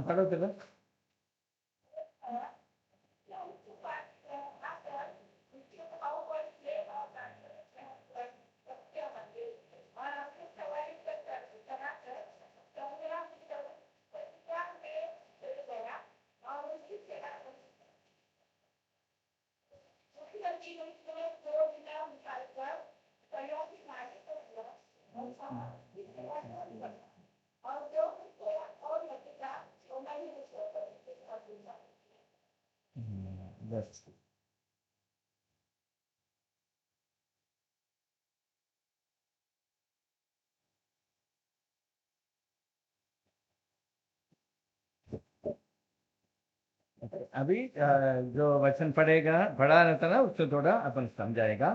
படத்துல बस अभी जो वचन पढ़ा रहता ना उससे थोड़ा अपन समझाएगा।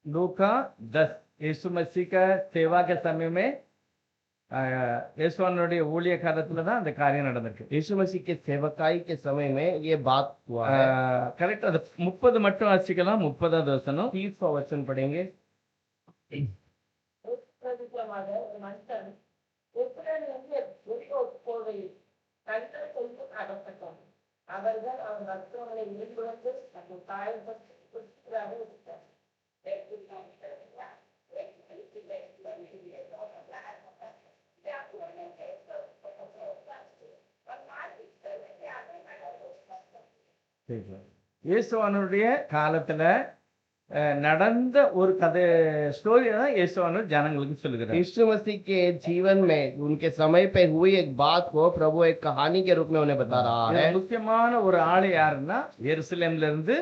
लूका 10 यीशु मसीह का सेवा के समय में இயேசுவனுடைய ஊழிய காலத்துல தான் அந்த காரியம் நடந்திருக்கு. यीशु मसीह के सेवकाई के समय में ये बात हुआ है। கரெக்ட். அது 30 மட்டும் வாசிக்கலாம். 30வது வசனம் 30वां वचन पढ़ेंगे। இயேசுவனுடைய காலத்துல நடந்த ஒரு கதை ஸ்டோரி தான் இயேசுவானவர் ஜனங்களுக்கு சொல்லுகிறார். यीशु मसीह के जीवन में उनके समय पे हुई एक बात को प्रभु एक कहानी के रूप में उन्हें बता रहा है। முக்கியமான ஒரு ஆளு யாருன்னா எருசலேம்ல இருந்து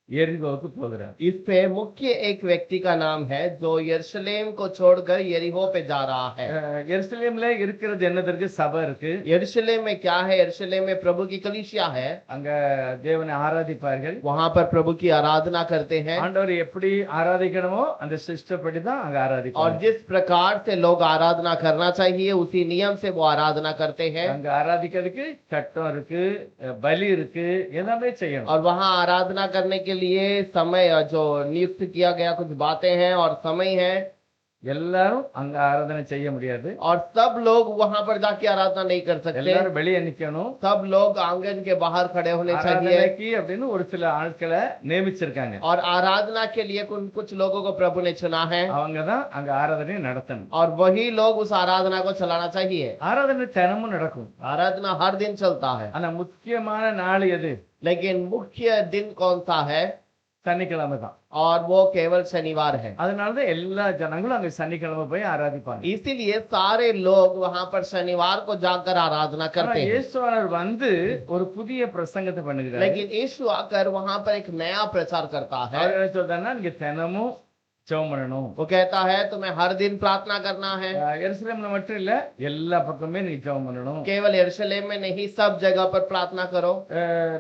यरीहो போகிறார். इसपे मुख्य एक व्यक्ति का नाम है जो यरूशलेम को छोड़कर यरीहो पे जा रहा है। எருசலேம்ல இருக்கிறது என்னதற்கு சபை இருக்கு. यरूशलेम में क्या है? यरूशलेम में प्रभु की कलीसिया है। அங்க தேவனை ஆராதிப்பார்கள். वहां पर प्रभु की आराधना करते हैं। ஆண்டவர் எப்படி ஆராதிக்கணுமோ அந்த சிஸ்டப்படி தான் அங்க ஆராதிப்பாங்க. और जिस प्रकार से लोग आराधना करना चाहिए उसी नियम से वो आराधना करते हैं। அங்க ஆராதிக்கிறதுக்கு சட்டம் இருக்கு, பலி இருக்கு, எல்லாமே செய்யணும். और वहां आराधना करने के लिए समय जो नियुक्त किया गया कुछ बातें हैं और समय है। எல்லாரும் அங்க ஆராதனை செய்ய முடியாது. और सब लोग वहां पर जाके आराधना नहीं कर सकते। எல்லாரும் வெளியே நிக்கணும். सब लोग आंगन के बाहर खड़े होने चाहिए। ஆராதனைக்கு அப்படின்னு ஒரு சில ஆட்களை நியமிச்சிருக்காங்க. और आराधना के लिए कुछ लोगों को प्रभु ने चुना है। அவங்க தான் அங்க ஆராதனை நடத்தணும். और वही लोग उस आराधना को चलाना चाहिए। ஆராதனை தினமும் நடக்கும். आराधना हर दिन चलता है। ஆனா முக்கியமான நாள் எது? लेकिन मुख्य दिन कौन सा है? சனிக்கிழமை தான். और वो केवल शनिवार है। அதனாலதான் எல்லா ஜனங்களும் அங்க சனிக்கிழமை போய் ஆராதிப்பாங்க. इसीलिए सारे लोग वहां पर शनिवार को जाकर आराधना करते हैं। இயேசுவானவர் வந்து ஒரு புதிய பிரசங்கத்தை பண்ணுகிறார். लेकिन यीशु आकर वहां पर एक नया प्रचार करता है। அவர் என்ன சொல்றாருன்னா நீங்க தினமும் ஜெபம் பண்ணணும். वो कहता है तुम्हें हर दिन प्रार्थना करना है। எருசலேம்ல மட்டும் இல்ல, எல்லா பக்கமே நீங்க ஜெபம் பண்ணணும். केवल यरूशलेम में नहीं, सब जगह पर प्रार्थना करो।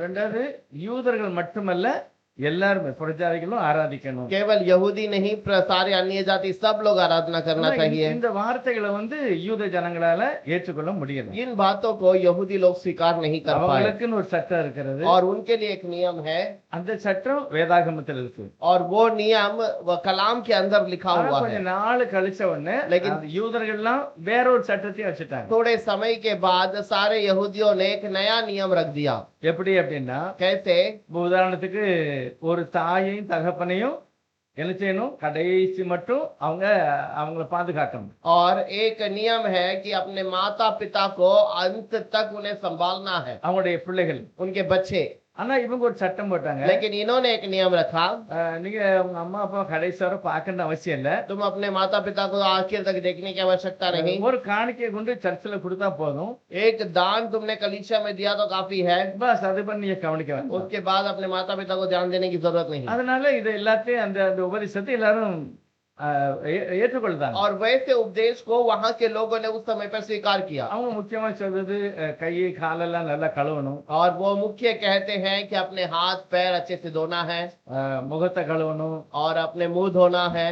ரெண்டாவது யூதர்கள் மட்டுமல்ல, எல்லாருமே புறஜாதிகளும் ஆராதிக்கணும். केवल यहूदी नहीं, सारे अन्य जाति सब लोग आराधना करना चाहिए। இந்த வார்த்தைகளை வந்து யூத ஜனங்களால ஏற்றுக்கொள்ள முடியல. इन बातों को यहूदी लोग स्वीकार नहीं कर पाए। அவங்களுக்குன்னு ஒரு சட்டம் இருக்கிறது और उनके लिए एक नियम है। அந்த சட்டம் வேதாகமத்தில் இருக்கு. और वो नियम वो कलाम के अंदर लिखा हुआ है। கொஞ்ச நாள் கழிச்ச உடனே लेकिन யூதர்கள்லாம் வேற ஒரு சட்டத்தையும் வச்சுட்டாங்க. थोड़े समय के बाद सारे यहूदियों ने एक नया नियम रख दिया। எப்படி அப்படின்னா, कैसे? உதாரணத்துக்கு ஒரு தாயையும் தகப்பனையும் என்ன செய்யணும்? கடைசி மட்டும் அவங்கள பாதுகாக்கணும். और एक नियम है कि अपने माता पिता को अंत तक उन्हें संभालना है, அவங்களுடைய பிள்ளைகள், उनके बच्चे। ஆனா இவங்க ஒரு சட்டம் போட்டாங்க. लेकिन इन्होंने एक नियम रखा, நீங்க உங்க அம்மா அப்பா கடைசி வரை பார்க்கணும்னு அவசியம் இல்ல. तुम अपने माता पिता को आखिर तक देखने की आवश्यकता नहीं। ஒரு காணிக்கையை கொண்டு சர்ச்சில் கொடுத்தா போதும். एक दान तुमने कलीसिया में दिया तो काफी है। பஸ் அது பண்ணி நீங்க கவனிக்க வேண்டாம். उसके बाद अपने माता पिता को ध्यान देने की जरूरत नहीं। அதனால இது எல்லாத்தையும் அந்த உபதேசத்தை எல்லாரும் ஏற்றுக்கொள்ளுதாங்க. और वैसे उपदेश को वहां के लोगों ने उस समय पर स्वीकार किया। அவங்க முக்கியமா சொல்றது கை காலெல்லாம் நல்லா கழுவணும். और वो मुख्य कहते हैं कि अपने हाथ पैर अच्छे से धोना है, முகத்தை கழுவணும், और अपने मुंह धोना है।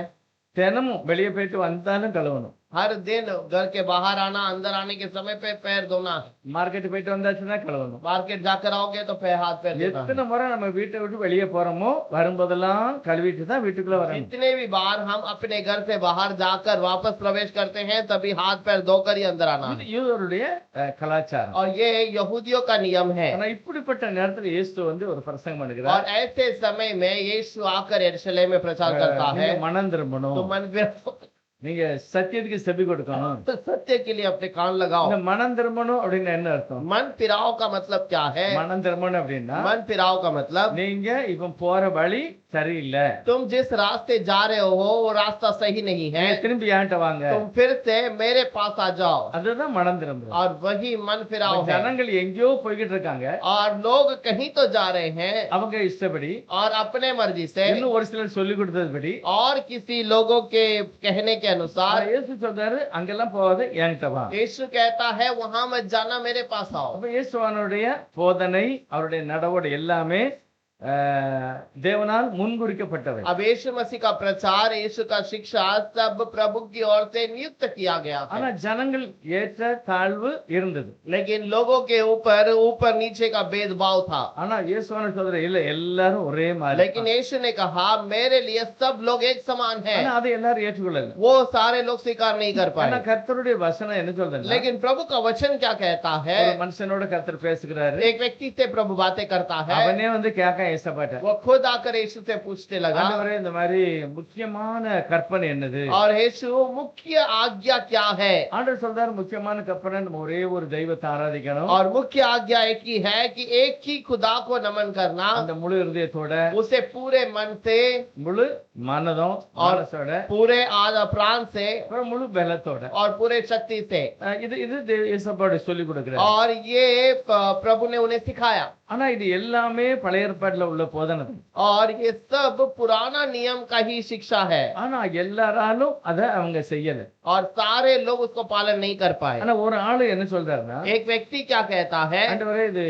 தினமும் வெளியே போயிட்டு வந்தாலும் கழுவணும். हर दिन घर के बाहर आना, अंदर आने के समय पे पैर धोना है। மார்க்கெட் போயிட்டு வந்தாச்சுன்னா கழுவணும். मार्केट जाकर आओगे तो पैर हाथ पैर धोना है। எத்தனை முறை நம்ம வீட்டை விட்டு வெளியே போறோமோ வரும்போதெல்லாம் கழுவிட்டு தான் வீட்டுக்குள்ள வரணும். जितने भी बार हम अपने घर से बाहर जाकर वापस प्रवेश करते हैं तभी हाथ पैर धोकर ही अंदर आना இது है। யூதருடைய கலாச்சாரம். और ये यहूदियों का नियम है। ஆனா இப்படிப்பட்ட நேரத்துல இயேசு ஒரு பிரசங்கம் பண்ணுகிறார். और ऐसे समय में यीशु आकर यरूशलेम में प्रचार करता है, நீங்க மனம் திரும்பணும், तो मन फिराओ, நீங்க சத்தியத்துக்கு செவி கொடுக்கணும். तो सत्य के लिए अपने कान लगाओ। இந்த மனம் திரும்பணும் அப்படின்னு என்ன அர்த்தம்? मन फिराओ का मतलब क्या है? மனம் திரும்பணும் அப்படின்னா मन फिराओ का मतलब நீங்க இப்ப போற வழி சரியில்லை, तुम जिस रास्ते जा रहे हो वो रास्ता सही नहीं है, நீங்க திரும்பி ஏன்ட்ட வாங்க, तुम फिर से मेरे पास आ जाओ। அதுதான் மனம் திரும்புறது. और वही मन फिराओ है। ஜனங்கள் எங்கேயோ போய்கிட்டு இருக்காங்க, और लोग कहीं तो जा रहे हैं அவங்க இஷ்டப்படி, और अपने मर्जी से, இன்னும் ஒரு சிலர் சொல்லி கொடுத்ததுபடி. और किसी लोगों के कहने के अनुसार। இயேசு சொல்றாரு அங்கெல்லாம் போகாத என்கிட்ட வா. यीशु कहता है वहां मत जाना, मेरे पास आओ। அப்ப இயேசுவானுடைய போதனை அவருடைய நடவடிக்கை எல்லாமே தேவனால் முன்குறிக்கப்பட்டவை. अब यीशु मसीह का प्रचार, यीशु का शिक्षा सब प्रभु की ओर से नियुक्त किया गया ஆனா है। ஜனங்கள் ஏற்ற தாழ்வு இருந்தது. लेकिन लोगों के ऊपर ऊपर नीचे का भेदभाव था। ஆனா இயேசுவான சொல்ற இல்ல எல்லாரும் ஒரே மாதிரி. लेकिन यीशु ने कहा मेरे लिए सब लोग एक समान हैं। ஆனா அதை எல்லாரும் ஏற்றுக்கொள்ளல. वो सारे लोग स्वीकार नहीं कर ஆனா पाए। கர்த்தருடைய வசனம் என்ன சொல்றதுன்னா, लेकिन प्रभु का वचन क्या कहता है? ஒரு மனுஷனோட கர்த்தர் பேசுகிறாரு, एक व्यक्ति से प्रभु बातें करता है, அவனே கேட்க ஏசப்பாட்ட, वो खुद आकर यीशु से पूछने लगा, ஆண்டவரே இந்த மாதிரி முக்கியமான கற்பனை என்னது? और यीशु मुख्य आज्ञा क्या है? ஆண்டவர் சொல்றாரு முக்கியமான கற்பனை நம்ம ஒரே ஒரு தெய்வத்தை ஆராதிக்கணும், और मुख्य आज्ञा एक ही है कि एक ही खुदा को नमन करना, அந்த முழு இருதயத்தோட, उसे पूरे मन से, முழு மனதோட, पूरे आधा प्राण से அப்புறம் முழு பலத்தோட. और पूरे शक्ति से। இது இது ஏசப்பாடு சொல்லி கொடுக்கிறார். और ये प्रभु ने उन्हें सिखाया। ஆனா இது எல்லாமே பழைய ஏற்பாட்டுல உள்ள போதனை. और ये सब पुराना नियम का ही शिक्षा है। ஆனா எல்லாராலும் அத அவங்க செய்யல. और सारे लोग उसको पालन नहीं कर पाए। ஆனா ஒரு ஆளு என்ன சொல்றாருன்னா, एक व्यक्ति क्या कहता है? ஆண்டவரே இது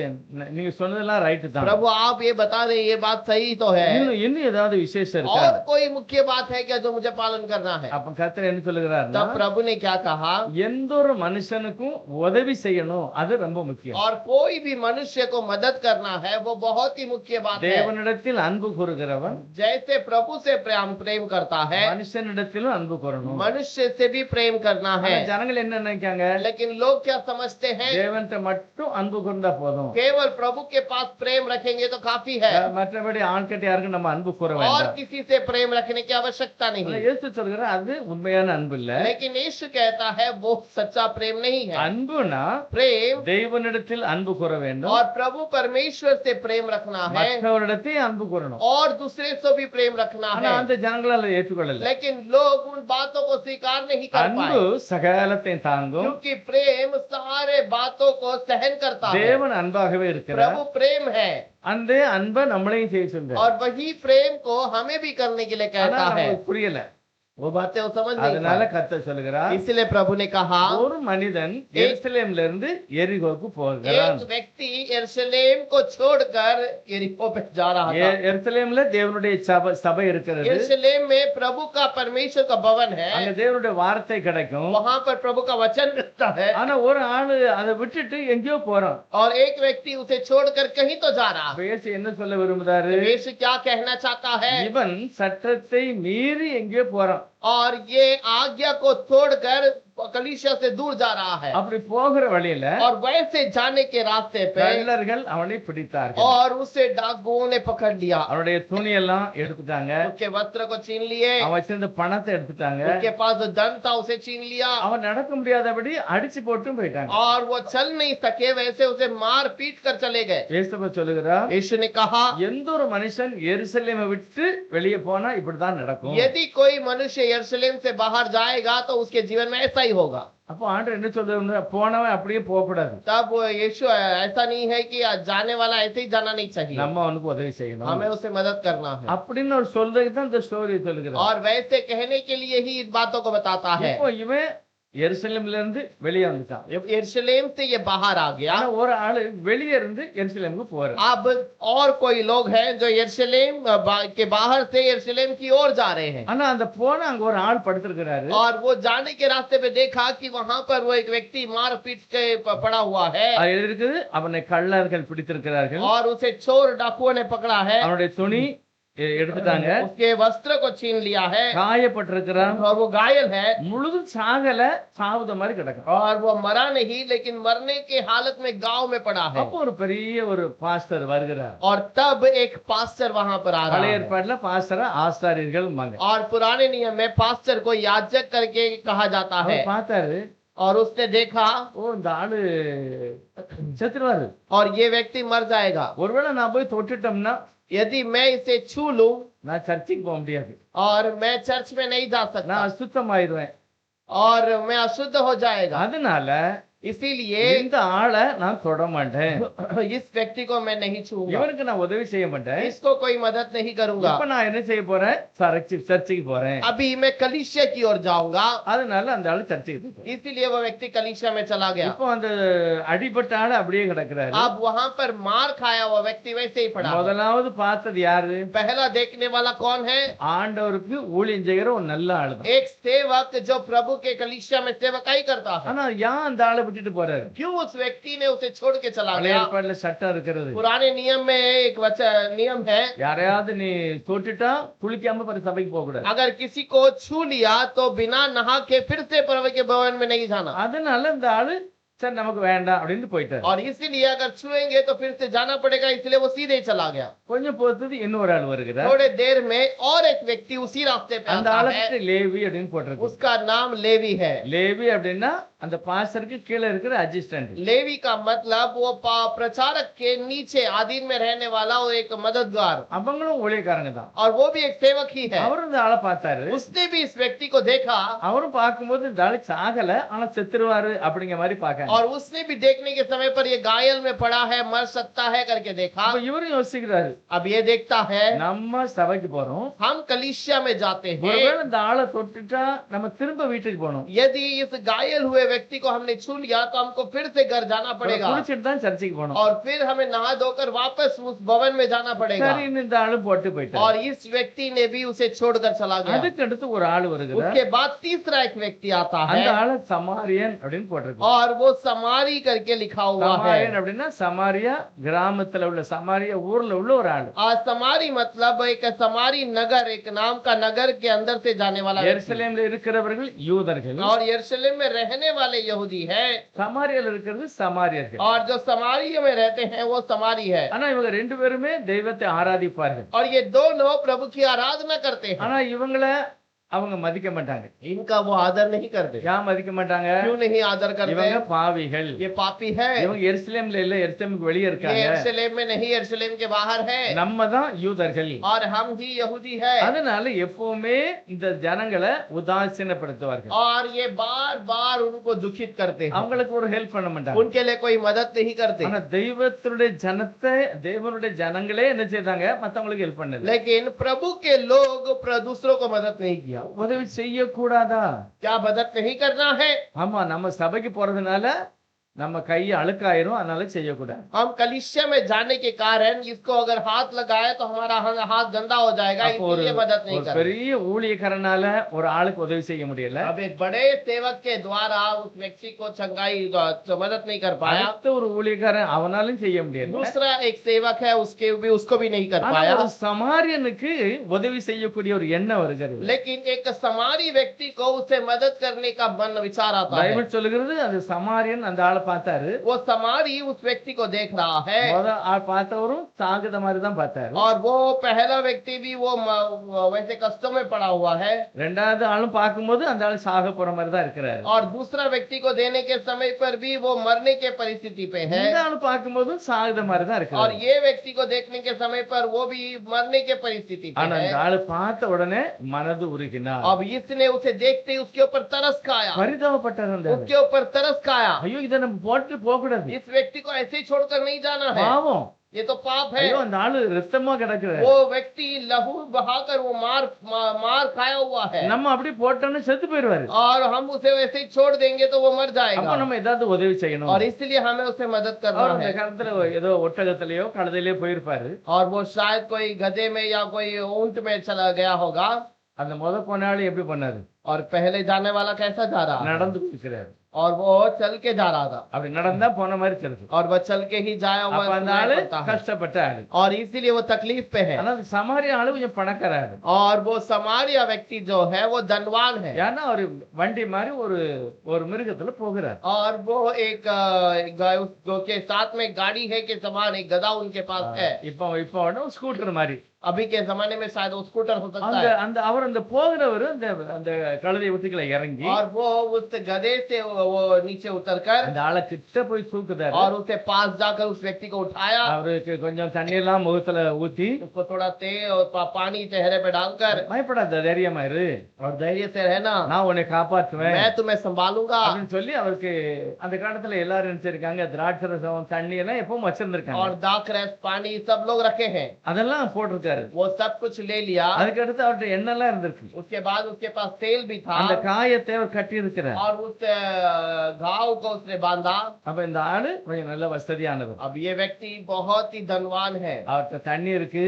நீங்க சொன்னதெல்லாம் ரைட் தான், प्रभु आप ये बता दें ये बात सही तो है, இன்னும் ஏதாவது விசேஷம் இருக்கா? और कोई मुख्य बात है क्या जो मुझे पालन करना है? அப்ப கர்த்தர் என்ன சொல்லுகிறாருன்னா, तब प्रभु ने क्या कहा? எந்த ஒரு மனுஷனுக்கும் உதவி செய்யணும், அது ரொம்ப முக்கியம். और कोई भी मनुष्य को मदद करना है वो बहुत ही मुख्य बात है। தேவனிடத்தில் அன்பு கூறுகிறவன் जैसे प्रभु से प्रेम करता है, மனுஷனிடத்திலும் அன்பு கூறணும். मनुष्य से भी प्रेम करना है। ஆனா ஜனங்கள் என்ன நினைக்காங்க, लेकिन लोग क्या समझते हैं? தேவன்கிட்ட மட்டும் அன்பு கூர்ந்தா போதும், केवल प्रभु के पास प्रेम रखेंगे तो काफी है, மற்றபடி ஆண்கிட்ட யாருக்கும் நம்ம அன்பு கூற और வேண்டாம். किसी से प्रेम रखने की आवश्यकता नहीं। இயேசு சொல்கிறார் அது உண்மையான அன்பு இல்ல. लेकिन यीशु कहता है वो सच्चा प्रेम नहीं है। அன்புனா प्रेम தேவனிடத்தில் அன்பு கூற வேண்டும், और प्रभु परमेश्वर से प्रेम रखना है, மற்றவரிடத்தில் அன்பு கூறணும். और दूसरे से भी प्रेम रखना ஆனா है। அந்த ஜனங்களால ஏற்றுக்கொள்ளல. लेकिन लोग उन बातों को स्वीकार नहीं कर அன்பு पाए, சகலத்தையும் தாங்கும். क्योंकि प्रेम सारे बातों को सहन करता है। தேவன் அன்பாகவே இருக்கிறார். प्रभु प्रेम है, அந்த அன்பை நம்மளையும் செய்ய சொல்றார். और वही प्रेम को हमें भी करने के लिए ஆனா कहता है। நமக்கு புரியல, वो बातें वो समझ नहीं அதனால पाए। கர்த்தர் சொல்லுகிறார், इसलिए प्रभु ने कहा ஒரு மனிதன் எருசலேம்ல இருந்து எரிகோக்கு போகிறான். एक व्यक्ति यरूशलेम को छोड़कर यरीहो पे जा रहा था। எருசலேம்ல தேவனுடைய சபை இருக்கிறது, यरूशलेम में प्रभु का परमेश्वर का भवन है, அங்க தேவனுடைய வார்த்தை கிடைக்கும். वहां पर प्रभु का वचन मिलता है। ஆனா ஒரு ஆளு அதை விட்டுட்டு எங்கேயோ போறான். और एक व्यक्ति उसे छोड़कर कहीं तो जा रहा है। இயேசு என்ன சொல்ல விரும்புறாரு, यीशु क्या कहना चाहता है? இவன் சட்டத்தை மீறி எங்கேயோ போறான். और ये आज्ञा को छोड़कर कलीसिया से दूर जा रहा है। அப்படி போகிற வழியில और वैसे जाने के रास्ते पे கள்ளர்கள் அவனை பிடித்தார்கள். और उसे डाकुओं ने पकड़ लिया, அவனுடைய துணியெல்லாம் எடுத்துட்டாங்க, उसके वस्त्र को छीन लिए, அவன் வச்சிருந்த பணத்தை எடுத்துட்டாங்க, उसके पास जो धन था उसे छीन लिया, அவன் நடக்க முடியாதபடி அடிச்சு போட்டும் போயிட்டாங்க. और वो चल नहीं सके, वैसे उसे मार पीट कर चले गए। இயேசு சொல்லுகிறார், यीशु ने कहा எந்த ஒரு மனுஷன் எருசலேமை விட்டு வெளியே போனா இப்படிதான் நடக்கும். यदि कोई मनुष्य यरूशलेम से बाहर जाएगा तो उसके जीवन में ऐसा ही होगा। அப்போ ஆண்டவர் என்ன சொல்றாரு, போனவன் அப்படியே போகக்கூடாது, तब यीशु ऐसा नहीं है कि जाने वाला ऐसे ही जाना नहीं चाहिए, நம்ம அவனுக்கு உதவி செய்யணும் हमें उसे मदद करना है। அப்படின்னு ஒரு சொல்றதுக்கு தான் இந்த ஸ்டோரி சொல்லுகிறார். और वैसे कहने के लिए ही इन बातों को बताता है। இப்போ இவன் எருசலேம்ல இருந்து வெளியே வந்துட்டான். यरूशलेम से ये बाहर आ गया। ஆனா ஒரு ஆளு வெளியே இருந்து எருசலேமுக்கு போறான். अब और कोई लोग हैं जो यरूशलेम के बाहर से यरूशलेम की ओर जा रहे हैं। ஆனா அந்த போன அங்க ஒரு ஆள் படுத்திருக்கிறாரு. और वो जाने के रास्ते पे देखा कि वहां पर वो एक व्यक्ति मार पीट के पड़ा हुआ है। அது எழுதி இருக்குது, அவனை கள்ளர்கள் பிடித்திருக்கிறார்கள். और उसे चोर डाकुओं ने पकड़ा है। அவனுடைய துணி எடுத்துட்டாங்க. उसके वस्त्र को छीन लिया है காயப்பட்டிருக்கிறான். और वो घायल है முழுதும் சாகல, சாவுத மாதிரி கிடக்கும். और वो मरा नहीं लेकिन मरने के हालत में गांव में पड़ा है। அப்போ ஒரு பெரிய ஒரு பாஸ்டர் வருகிறார். और तब एक पास्टर वहां पर आ रहा பழைய है। ஏற்பாட்டுல பாஸ்டரை ஆசாரியர்கள் மங்க. और पुराने नियम में पास्टर को याजक करके कहा जाता है। அவர் பார்த்தாரு, और उसने देखा ஓ இந்த ஆளு செத்துருவாரு. और ये व्यक्ति मर जाएगा। ஒருவேளை நான் போய் தொட்டுட்டோம்னா यदि मैं इसे छू लूं நான் சர்ச்சுக்கு போக முடியாது, और मैं चर्च में नहीं जा सकता நான் அசுத்தமாயிருவேன். और मैं अशुद्ध हो जाएगा। அதனால इसीलिए இந்த ஆளை நான் தொட மாட்டேன், इस व्यक्ति को मैं नहीं छूऊंगा, இவனுக்கு நான் உதவி செய்ய மாட்டேன். इसको कोई मदद नहीं करूंगा। இப்ப நான் என்ன செய்ய போறேன், சர்ச்சுக்கு போறேன். अभी मैं कलीसिया की ओर जाऊंगा। அதனால அந்த ஆளு சர்ச்சுக்கு போயிட்டான். इसीलिए वो व्यक्ति कलीसिया में चला गया। இப்போ அந்த அடிபட்ட ஆளு அப்படியே கிடக்குறாரு. अब वहां पर मार खाया हुआ व्यक्ति वैसे ही पड़ा है। முதலாவது பார்த்தது யாரு? पहला देखने वाला कौन है? ஆண்டவருக்கு ஊழியம் செய்கிற ஒரு நல்ல ஆளு தான். एक सेवक जो प्रभु के कलीसिया में सेवकाई करता है। ஆனா ஏன் அந்த ஆளை விட்டுட்டு போறாரு? क्यों उस व्यक्ति ने उसे छोड़ के चला பழைய गया? ஏற்பாட்டுல சட்டம் இருக்கிறது, पुराने नियम में एक नियम है, யாரையாவது நீ தொட்டுட்டா குளிக்காம பிற சபைக்கு போக கூடாது. अगर किसी को छू लिया तो बिना नहा के फिर से प्रभु के भवन में नहीं जाना। அதனால இந்த ஆளு சரி நமக்கு வேண்டாம் அப்படின்னு போயிட்டாரு. और इसीलिए अगर छुएंगे तो फिर से जाना पड़ेगा, इसलिए वो सीधे ही चला गया। கொஞ்சம் பொறுத்தது இன்னொரு ஆள் வருகிறார். थोड़े देर में और एक व्यक्ति उसी रास्ते पे அந்த आता ஆளுக்கு है। லேவி அப்படின்னு போட்டிருக்கு. उसका नाम लेवी है। லேவி அப்படின்னா அந்த பாஸ்டருக்கு கீழே இருக்கிற அசிஸ்டன்ட். लेवी का मतलब वो प्रचारक के नीचे आधीन में रहने वाला वो एक मददगार, அவங்களும் ஊழியக்காரங்க தான். और वो भी एक सेवक ही है। அவரும் இந்த ஆளை பார்த்தாரு. उसने भी इस व्यक्ति को देखा அவரும் பார்க்கும்போது இந்த ஆளு சாகல, ஆனா செத்துருவாரு அப்படிங்கிற மாதிரி பார்க்க. और उसने भी देखने के समय पर ये घायल में पड़ा है, मर सकता है करके देखा। அப்ப இவரும் யோசிக்கிறாரு, अब ये देखता है நம்ம சபைக்கு போறோம், हम कलीसिया में जाते हैं, ஒருவேளை இந்த ஆளை தொட்டுட்டா நம்ம திரும்ப வீட்டுக்கு போகணும், यदि इस घायल हुए व्यक्ति को हमने छू लिया तो हमको फिर से घर जाना पड़ेगा குளிச்சுட்டு தான் சர்ச்சுக்கு போகணும். और फिर हमें नहा धोकर वापस उस भवन में जाना पड़ेगा। சரின்னு இந்த ஆளு போட்டு போயிட்டாரு. और इस व्यक्ति ने भी उसे छोड़कर चला गया। அதுக்கு அடுத்து ஒரு ஆளு வருகிறார். उसके बाद तीसरा एक व्यक्ति आता है அந்த ஆளு சமாரியன் அப்படின்னு போட்டிருக்கு. और वो समारी करके लिखा हुआ है। சமாரியன் அப்படின்னா சமாரியா கிராமத்துல உள்ள, சமாரியா ஊர்ல உள்ள ஒரு ஆளு. आज समारी मतलब एक समारी नगर, एक नाम का नगर के अंदर से जाने वाला व्यक्ति। எருசலேம்ல இருக்கிறவர்கள் யூதர்கள், और यरूशलेम में रहने वाले यहूदी है, சமாரியால இருக்கிறது சமாரியர்கள். और जो समारी में रहते हैं वो समारी है। ஆனா இவங்க ரெண்டு பேருமே தெய்வத்தை ஆராதிப்பார்கள். और ये दोनों प्रभु की आराधना करते हैं। ஆனா இவங்கள அவங்க மதிக்க மாட்டாங்க. इनका वो आदर नहीं करते। ஏன் மதிக்க மாட்டாங்க? क्यों नहीं आदर करते? இவங்க பாவிகள். ये पापी है। இவங்க எருசலேம்ல இல்ல, எருசலேமுக்கு வெளியே ये இருக்காங்க. यरूशलेम में नहीं, यरूशलेम के बाहर है। நம்ம தான் யூதர்கள். और हम ही यहूदी है। அதனால எப்பவுமே இந்த ஜனங்களை உதாசீனப்படுத்துவார்கள். और ये बार बार उनको दुखित करते हैं, அவங்களுக்கு ஒரு ஹெல்ப் பண்ண மாட்டாங்க. उनके लिए कोई मदद नहीं करते। ஆனா தெய்வத்தினுடைய ஜனத்தை, தேவனுடைய ஜனங்களே என்ன செய்தாங்க, மத்தவங்களுக்கு ஹெல்ப் பண்ணல. लेकिन प्रभु के लोग दूसरों को मदद नहीं किया। உதவி செய்யக்கூடாதா? क्या मदद नहीं करना है? ஆமா, நம்ம சபைக்கு போறதுனால நம்ம கை அழுக்காயிரும், அதனால செய்யக்கூடாது. हम कलीसिया में जाने के कारण इसको अगर हाथ लगाए तो हमारा हाथ गंदा हो जाएगा, அப்போ ஒரு इसलिए मदद नहीं ஒரு करना। பெரிய ஊழியக்காரனால ஒரு ஆளுக்கு உதவி செய்ய முடியல. अब एक बड़े सेवक के द्वारा उस व्यक्ति को चंगाई मदद नहीं कर पाया। அடுத்த ஒரு ஊழியக்காரன் அவனாலும் செய்ய முடியல. दूसरा एक सेवक है, उसको भी नहीं कर ஆனா पाया। ஒரு சமாரியனுக்கு உதவி செய்யக்கூடிய ஒரு எண்ணம் வருகிறது. लेकिन एक समारी व्यक्ति को उसे मदद करने का मन विचार आता है। பைபிள் சொல்லுகிறது, அந்த சமாரியன் அந்த ஆளை பார்த்தாரு. वो समारी उस व्यक्ति को देख रहा है முத ஆள் பார்த்தவரும் சாகுத மாதிரி தான் பார்த்தாரு. और वो पहला व्यक्ति भी वो वैसे कष्टों में पड़ा हुआ है। ரெண்டாவது ஆளும் பார்க்கும்போது அந்த ஆள் சாக போற மாதிரி தான் இருக்கிறாரு. और दूसरा व्यक्ति को देने के समय पर भी वो मरने के परिस्थिति पे है। இந்த ஆள் பார்க்கும்போது சாகுத மாதிரி தான் और இருக்கிறாரு. ये व्यक्ति को देखने के समय पर वो भी मरने के परिस्थिति पे ஆனா है। அந்த ஆளு பார்த்த உடனே மனது உருகினார். अब इसने उसे देखते ही उसके ऊपर तरस खाया, பரிதாபப்பட்டார் அந்த ஆளு. उसके ऊपर तरस खाया। ஐயோ, இதை நம்ம போட்டு போக கூடாது, इस व्यक्ति को ऐसे ही छोड़कर नहीं जाना है। பாவம், ये तो पाप है। ஐயோ அந்த ஆளு ரத்தமா கிடக்குற वो व्यक्ति लहू बहाकर वो मार खाया हुआ है, நம்ம அப்படி போட்டோம்னு செத்து போயிருவாரு और हम उसे वैसे ही छोड़ देंगे तो वो मर அப்ப जाएगा, நம்ம ஏதாவது உதவி செய்யணும் और इसलिए हमें उसे मदद करना அவர் அந்த है। காலத்துல ஏதோ ஒட்டகத்திலேயோ கழுதையிலேயோ போயிருப்பாரு और वो शायद कोई गधे में या कोई ऊंट में चला गया होगा। அந்த போன ஆளு எப்படி பண்ணாரு और पहले जाने वाला कैसा जा रहा है, நடந்து இருக்கிறாரு और वो चल के जा रहा था, அப்படி நடந்தா போன மாதிரி தெரியுது और वह चल के ही जाया हुआ அப்ப அந்த सुनाई ஆளு पड़ता है। கஷ்டப்பட்ட ஆளு और इसीलिए वो तकलीफ पे है। ஆனா அந்த சமாரிய ஆளு கொஞ்சம் பணக்கார ஆளு और वो समारिया व्यक्ति जो है वो धनवान है, ஏன்னா ஒரு வண்டி மாதிரி ஒரு மிருகத்துல போகிறார் और वो एक के साथ में गाड़ी है के समान एक गधा उनके पास है। இப்போ ஸ்கூட்டர் மாதிரி अभी के जमाने में शायद वो स्कूटर हो सकता அந்த है। அந்த அவர் அந்த போகிறவர் அந்த அந்த கழுதை விட்டுக்களை இறங்கி और वो उस गधे से वो नीचे उतरकर அந்த ஆளை கிட்ட போய் தூக்குதாரு और उसे पास जाकर उस व्यक्ति को उठाया, அவருக்கு கொஞ்சம் தண்ணி எல்லாம் முகத்துல ஊத்தி उसको थोड़ा तेल और पानी चेहरे पे डालकर, பயப்படாத தைரியமா இரு और धैर्य से रहना, நான் உன்னை காப்பாற்றுவேன் मैं तुम्हें संभालूंगा। அப்படின்னு சொல்லி அவருக்கு அந்த காலத்துல எல்லாரும் நினைச்சிருக்காங்க திராட்சை ரசம் தண்ணி எல்லாம் எப்பவும் வச்சிருந்திருக்காங்க और दाखरस पानी सब लोग रखे हैं, அதெல்லாம் போட்டிருக்காரு वो सब कुछ ले लिया। அதுக்கு அடுத்து அவர்கிட்ட எண்ணெல்லாம் இருந்திருக்கு उसके बाद उसके पास तेल भी था, அந்த காயத்தை அவர் கட்டி இருக்கிறார் और उस घाव को उसने बांधा। அப்ப இந்த ஆளு கொஞ்சம் நல்ல வசதியானவர் अब ये व्यक्ति बहुत ही धनवान है, அவர்கிட்ட தண்ணி இருக்கு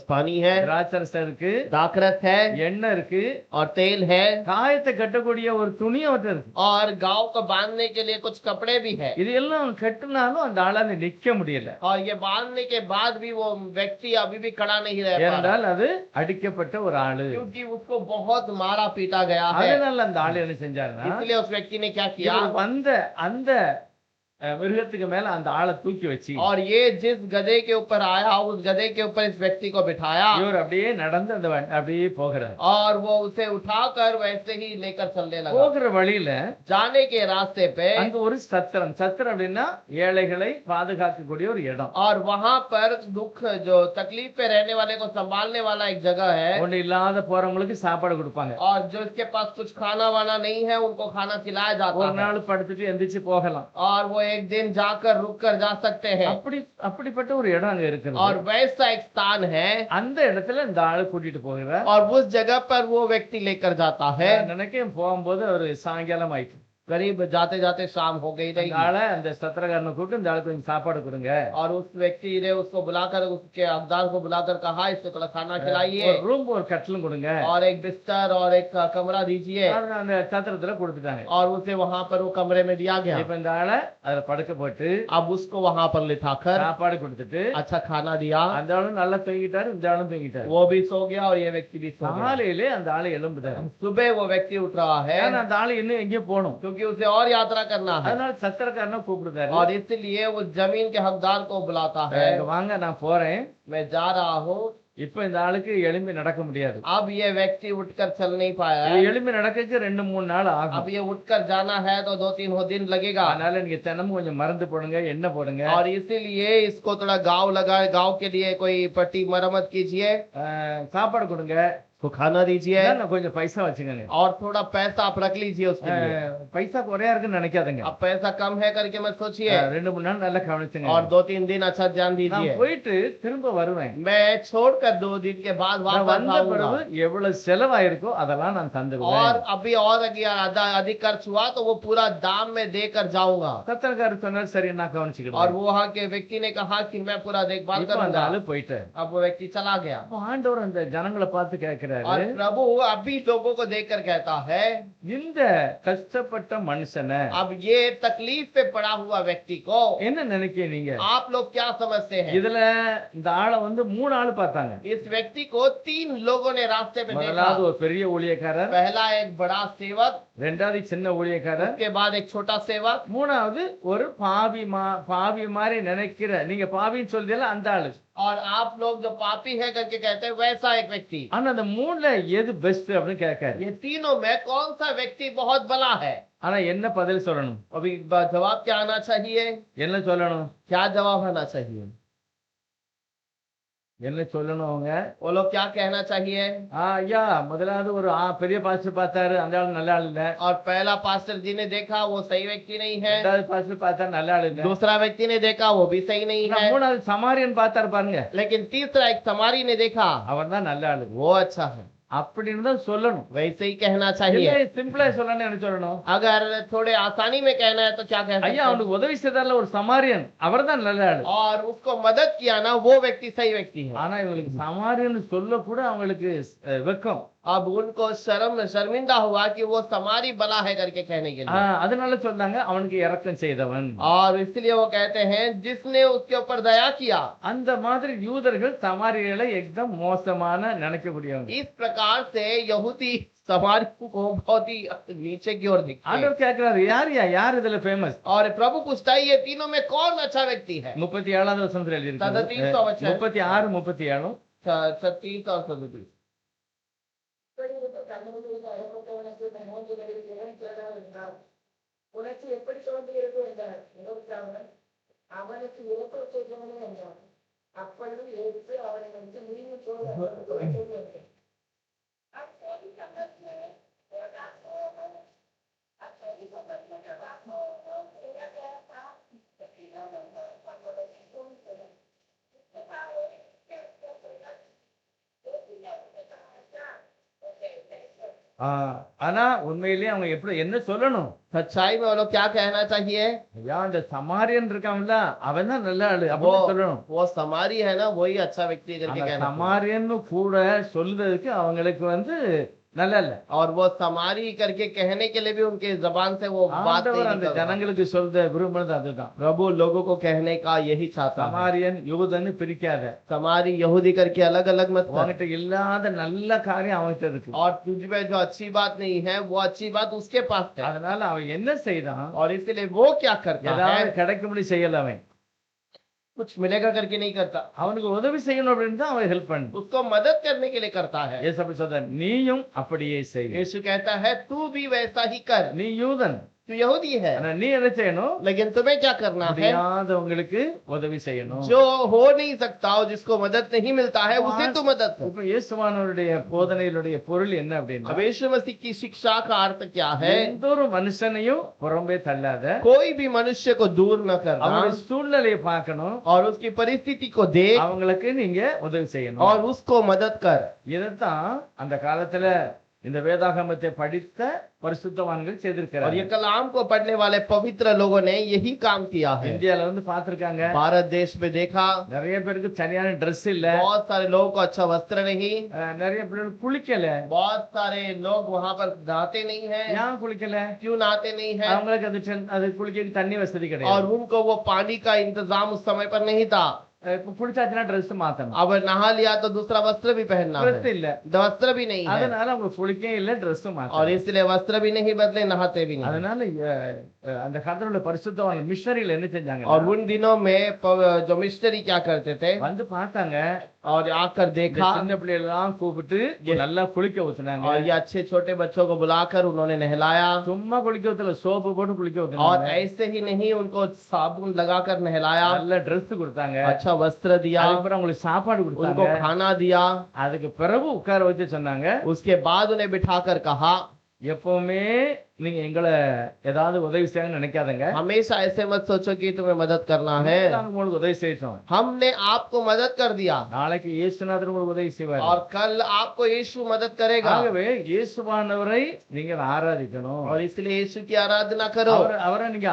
पानी है, திராட்சை ரசம் இருக்கு दाखरस है, எண்ணெய் இருக்கு और तेल है, காயத்தை கட்டக்கூடிய ஒரு துணி அவர்கிட்ட இருக்கு और गांव को बांधने के लिए कुछ कपड़े भी है। இது எல்லாம் அவன் கட்டினாலும் அந்த ஆளால நிக்க முடியல और ये बांधने के बाद भी वो व्यक्ति अभी भी खड़ा नहीं रह पा रहा, ஏனென்றால் அது அடிக்கப்பட்ட ஒரு ஆளு क्योंकि उसको बहुत मारा पीटा गया है। அதனால அந்த ஆளு என்ன செஞ்சாருன்னா इसलिए उस व्यक्ति ने क्या किया, இவர் வந்த அந்த மிருகத்துக்கு மேல அந்த ஆளை தூக்கி வச்சு और ये जिस गधे के ऊपर आया उस गधे के ऊपर इस व्यक्ति को बिठाया, இவர் அப்படியே நடந்து அந்த அப்படியே போகிறார் और वो उसे उठाकर वैसे ही लेकर चलने लगा। போகிற வழியில जाने के रास्ते पे அங்க ஒரு சத்திரம் அப்படின்னா ஏழைகளை பாதுகாக்கக்கூடிய ஒரு இடம் और वहां पर दुख जो तकलीफ पे रहने वाले को संभालने वाला एक जगह है, ஒண்ணு இல்லாத போறவங்களுக்கு சாப்பாடு கொடுப்பாங்க और जो इसके पास कुछ खाना वाना नहीं है उनको खाना खिलाया जाता ஒரு है, நாள் படுத்துட்டு எந்திரிச்சு போகலாம் और वो एक दिन जाकर रुक कर जा सकते हैं। அப்படிப்பட்ட ஒரு இடம் அங்க இருக்குது और वैसा एक स्थान है, அந்த இடத்துல இந்த ஆளு கூட்டிட்டு போகிறார் और उस जगह पर वो व्यक्ति लेकर जाता है। நான் நினைக்கிறேன் போகும்போது ஒரு சாயங்காலம் ஆயிட்டு करीब जाते जाते शाम हो गई அந்த नहीं, ஆளை அந்த சத்திரக்காரனை கூப்பிட்டு இந்த ஆளுக்கு கொஞ்சம் சாப்பாடு கொடுங்க और उस व्यक्ति ने उसको बुलाकर उसके हकदार को बुलाकर कहा इसको थोड़ा खाना खिलाइए, ஒரு ரூம் ஒரு கட்டிலும் கொடுங்க और एक बिस्तर और एक कमरा दीजिए, அவங்க அந்த சத்திரத்துல கொடுத்துட்டாங்க और उसे वहां पर वो कमरे में दिया गया। இப்ப இந்த ஆளை அதுல படுக்க போட்டு अब उसको वहां पर लिटाकर சாப்பாடு கொடுத்துட்டு अच्छा खाना दिया, அந்த ஆளும் நல்லா தூங்கிட்டாரு இந்த ஆளும் தூங்கிட்டாரு वो भी सो गया और ये व्यक्ति भी सो गया। காலையிலே அந்த ஆளு எழும்புதாரு सुबह वो व्यक्ति उठ रहा है, ஏன்னா அந்த ஆளு இன்னும் எங்கேயும் போகணும் क्योंकि उसे और यात्रा करना है, அதனால சத்திரக்காரனை கூப்பிடுதாரு और इसलिए वो जमीन के हकदार को बुलाता है, இங்க வாங்க நான் போறேன் मैं जा रहा हूँ। இப்ப இந்த ஆளுக்கு எழும்பி நடக்க முடியாது अब ये व्यक्ति उठकर चल नहीं पाया இது है, எழும்பி நடக்கக்கு 2-3 நாள் अब ஆகும் ये उठकर जाना है तो 2-3 दिन लगेगा, அதனால நீங்க தினமும் கொஞ்சம் மருந்து போடுங்க எண்ணெய் போடுங்க और इसीलिए इसको थोड़ा गाँव लगा, गाँव के लिए कोई पट्टी मरम्मत कीजिए, சாப்பாடு கொடுங்க उसको खाना दीजिए, இந்தாண்ணா கொஞ்சம் பைசா வச்சுக்கோங்க और थोड़ा पैसा आप रख लीजिए उसके लिए। பைசா குறையா இருக்குன்னு நினைக்காதீங்க अब पैसा कम है करके मत सोचिए, 2-3 நாள் நல்லா கவனிச்சுங்க और 2-3 दिन अच्छा ध्यान दीजिए। நான் போயிட்டு திரும்ப வருவேன் मैं छोड़कर 2 दिन के बाद நான் वापस வந்த आऊंगा, பிறகு எவ்வளவு செலவாயிருக்கோ அதெல்லாம் நான் और தந்துடுவேன் अभी और अधिक खर्च हुआ तो वो पूरा दाम में देकर जाऊंगा। சத்திரக்காரர் சொன்னார் சரி நான் और கவனிச்சுக்கிட்டேன் वो वहाँ के व्यक्ति ने कहा कि मैं पूरा देखभाल இப்ப அந்த करूंगा। ஆளு போயிட்டாரு अब वो व्यक्ति चला गया, அப்ப ஆண்டவர் அந்த ஜனங்களை பார்த்து और கேட்கிறாரு प्रभु अभी लोगों को देखकर कहता है, இந்த கஷ்டப்பட்ட மனுஷனை अब ये तकलीफ पे पड़ा हुआ व्यक्ति को என்ன நினைக்கிறீங்க आप लोग क्या समझते हैं? இதுல இந்த ஆளை 3 ஆளு பார்த்தாங்க इस व्यक्ति को 3 लोगों ने रास्ते पे देखा। முதலாவது ஒரு பெரிய ஊழியக்காரர் पहला एक बड़ा सेवक, ரெண்டாவது சின்ன ஊழியக்காரர் उसके बाद एक छोटा सेवक, மூணாவது ஒரு பாவி மாதிரி நினைக்கிற நீங்க பாவின்னு சொல்றீல அந்த ஆளு और आप लोग जो पापी है करके कहते हैं वैसा एक व्यक्ति। ஆனா அந்த மூணுல எது பெஸ்ட் அப்படின்னு கேட்காரு ये तीनों में कौन सा व्यक्ति बहुत भला है? ஆனா என்ன பதில் சொல்லணும் अभी जवाब क्या आना चाहिए? என்ன சொல்லணும் क्या जवाब आना चाहिए? என்ன சொல்லணும் அவங்க? वो लोग क्या कहना चाहिए? ஐயா முதலாவது ஒரு பெரிய பாஸ்டர் பார்த்தாரு, அந்த ஆள் நல்ல ஆள் இல்ல. और पहला पास्टर जी ने देखा वो सही व्यक्ति नहीं है, ரெண்டாவது பாஸ்டர் பார்த்தா நல்ல ஆள் இல்ல. दूसरा व्यक्ति ने देखा वो भी सही नहीं है, மூணாவது சமாரியன் பார்த்தாரு பாருங்க, लेकिन तीसरा एक समारी ने देखा அவன் தான் நல்ல ஆளு वो अच्छा है। அப்படின்னு தான் சொல்லணும். वैसे ही कहना चाहिए। சிம்பிளா சொல்லணும் என்ன சொல்லணும்? अगर थोड़े आसानी में कहना है तो क्या कह सकते ஐயா हैं? அவனுக்கு உதவி செய்தார்ல ஒரு சமாரியன், அவர் தான் நல்ல ஆளு. और उसको मदद किया ना वो व्यक्ति सही व्यक्ति है। ஆனா இவங்களுக்கு சமாரியன் சொல்ல கூட அவங்களுக்கு வெக்கம். अब उनको शर्मिंदा हुआ कि वो समारी बला है करके कहने के लिए, அதனால சொன்னாங்க அவனுக்கு இரக்கம் செய்தவன். और इसलिए वो कहते हैं जिसने उसके ऊपर दया किया। அந்த மாதிரி யூதர்கள் சமாரியர்களை एकदम மோசமான நினைக்கக்கூடியவங்க. इस प्रकार से यहूदी समारी को बहुत ही नीचे की ओर दिखते हैं। ஆண்டவர் கேக்குறாரு யார் இதுல ஃபேமஸ்? और प्रभु पूछता है ये तीनों में कौन अच्छा व्यक्ति है? 37வது வசனத்துல எழுதி இருக்கு. 33 वचन 36 37 36 और 37। உனக்கு எப்படி தோன்றியது என்றார். அவனுக்கு ஏற்ப செய்தவனே என்றார். அப்பொழுது இயேசு அவனை வந்து நீங்க சொல்லுங்கள். ஆனா உண்மையிலேயே அவங்க எப்படி என்ன சொல்லணும்? सच्चाई में वो लोग क्या कहना चाहिए? ஐயா அந்த சமாரியன் இருக்கான்ல அவன் தான் நல்ல ஆளு அப்படின்னு சொல்லணும். वो समारी है ना वही अच्छा व्यक्ति करके அந்த कहना। சமாரியன்னு கூட சொல்றதுக்கு அவங்களுக்கு நல்லா இல்ல. और वो समारी करके कहने के लिए भी उनके जबान से वो बात ஆண்டவர் नहीं அந்த निकल रहा। ஜனங்களுக்கு சொல்ற விரும்புறது அதுதான். प्रभु लोगों को कहने का यही चाहता है। சமாரியன் யூதன்னு பிரிக்காத. समारी यहूदी करके अलग अलग मत कर। உன்கிட்ட இல்லாத நல்ல காரியம் அவன்கிட்ட இருக்கு. और तुझ में जो अच्छी बात नहीं है वो अच्छी बात उसके पास है। அதனால அவன் என்ன செய்தான்? और इसलिए वो क्या करता ஏதாவது है? கிடைக்கும்படி செய்யல அவன். कुछ मिलेगा करके नहीं करता, அவனுக்கு உதவி செய்யணும் அப்படின்னு தான் அவன் ஹெல்ப் பண்ணு. उसको मदद करने के लिए करता है। இயேசு அப்படி சொல்றார், நீயும் அப்படியே செய். यीशु कहता है तू भी वैसा ही कर। நீ யூதன், तू यहूदी है, ஆனா நீ என்ன செய்யணும்? लेकिन तुम्हें क्या करना है? முடியாதவங்களுக்கு உதவி செய்யணும். जो हो नहीं सकता हो, जिसको मदद नहीं मिलता है, उसे तू मदद कर। இப்ப இயேசுவானவருடைய போதனையினுடைய பொருள் என்ன அப்படின்னா, अब यीशु मसीह की शिक्षा का अर्थ क्या है? எந்த ஒரு மனுஷனையும் புறம்பே தள்ளாத, कोई भी मनुष्य को दूर न करना, அவனுடைய சூழ்நிலையை பார்க்கணும், और उसकी परिस्थिति को देख அவங்களுக்கு நீங்க உதவி செய்யணும். और उसको मदद कर। இதைத்தான் அந்த காலத்துல இந்த வேதாகமத்தை படித்த பரிசுத்தவான்கள் और செய்திருக்கிறாங்க. ये कलाम को पढ़ने वाले पवित्र लोगों ने यही काम किया है। இந்தியால பார்த்திருக்காங்க, भारत देश में देखा நிறைய பேருக்கு சரியான ட்ரெஸ் இல்ல, बहुत सारे लोगों को अच्छा वस्त्र नहीं, நிறைய பேர் குளிக்கல. बहुत सारे लोग वहाँ पर नहाते नहीं है। ஏன் குளிக்கல? क्यों नहाते नहीं है? அவங்களுக்கு அது குளிக்க தண்ணி வசதி और கிடையாது. उनको वो पानी का इंतजाम उस समय पर नहीं था। இப்ப குளிச்சாச்சுன்னா ட்ரெஸ் மாத்தணும், अब नहा लिया तो दूसरा वस्त्र भी पहनना ட்ரெஸ் है, இல்ல, वस्त्र भी नहीं है, அதனால அவங்க குளிக்க இல்ல ட்ரெஸ் और மாத்தணும். इसलिए वस्त्र भी नहीं बदले, नहाते भी नहीं। அதனால அந்த காலத்துல பரிசுத்தவான்கள் மிஷனரிகள் என்ன செஞ்சாங்க? और उन दिनों में जो मिशनरी क्या करते थे, வந்து பார்த்தாங்க, और आकर இந்த देखा, சின்ன பிள்ளைகளெல்லாம் கூப்பிட்டு நல்லா குளிக்க ஊத்துனாங்க. और ये अच्छे छोटे बच्चों को बुलाकर उन्होंने नहलाया, சும்மா குளிக்க ஊத்தல, சோப்பு போட்டு குளிக்க और ஊத்துனாங்க. ऐसे ही नहीं उनको साबुन लगाकर नहलाया, நல்ல ட்ரெஸ் கொடுத்தாங்க, अच्छा वस्त्र दिया, அதுக்கப்புறம் அவங்களுக்கு சாப்பாடு उनको கொடுத்தாங்க. खाना दिया। அதுக்கு பிறகு உட்கார வச்சு சொன்னாங்க, उसके बाद उन्हें बिठाकर कहा, எப்பவுமே நீங்க எங்களை ஏதாவது உதவி செய்யணும்னு நினைக்காதங்க, हमेशा ऐसे मत सोचो कि तुम्हें मदद करना है, நாங்க உங்களுக்கு உதவி செய்யறோம். हमने आपको मदद कर दिया, நாளைக்கு இயேசுநாதர் உங்களுக்கு உதவி செய்வார். और कल आपको यीशु मदद करेगा। ஆகவே இயேசுவானவரை நீங்க ஆராதிக்கணும். और इसलिए यीशु की आराधना करो, அவரை நீங்க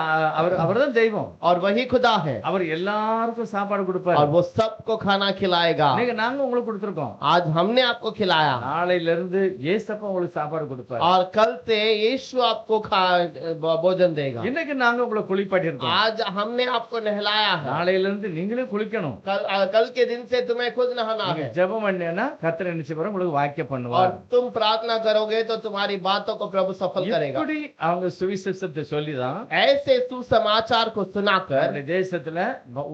அவர்தான் தெய்வம், और वही खुदा है, அவர் எல்லாருக்கும் சாப்பாடு கொடுப்பார். और वो सबको खाना खिलाएगा। நாங்க உங்களுக்கு கொடுத்திருக்கோம், आज हमने आपको खिलाया, நாளையில இருந்து இயேசப்பா உங்களுக்கு சாப்பாடு கொடுப்பார். और कल से यीशु आपको भोजन देगा। இன்னைக்கு நாங்க உங்களை குளிப்பாட்டி இருக்கோம், आज हमने आपको नहलाया है, நாளையில இருந்து நீங்களே குளிக்கணும். कल के दिन से तुम्हें खुद नहाना நீங்க है, ஜெபம் பண்ணீங்கன்னா கர்த்தர் என்ன செய்வார்? உங்களுக்கு வாக்கிய और பண்ணுவார். तुम प्रार्थना करोगे तो तुम्हारी बातों को प्रभु सफल करेगा। இப்படி அவங்க சுவிசேஷத்தை சொல்லிதான் ऐसे सुसमाचार को सुनाकर நம்முடைய தேசத்துல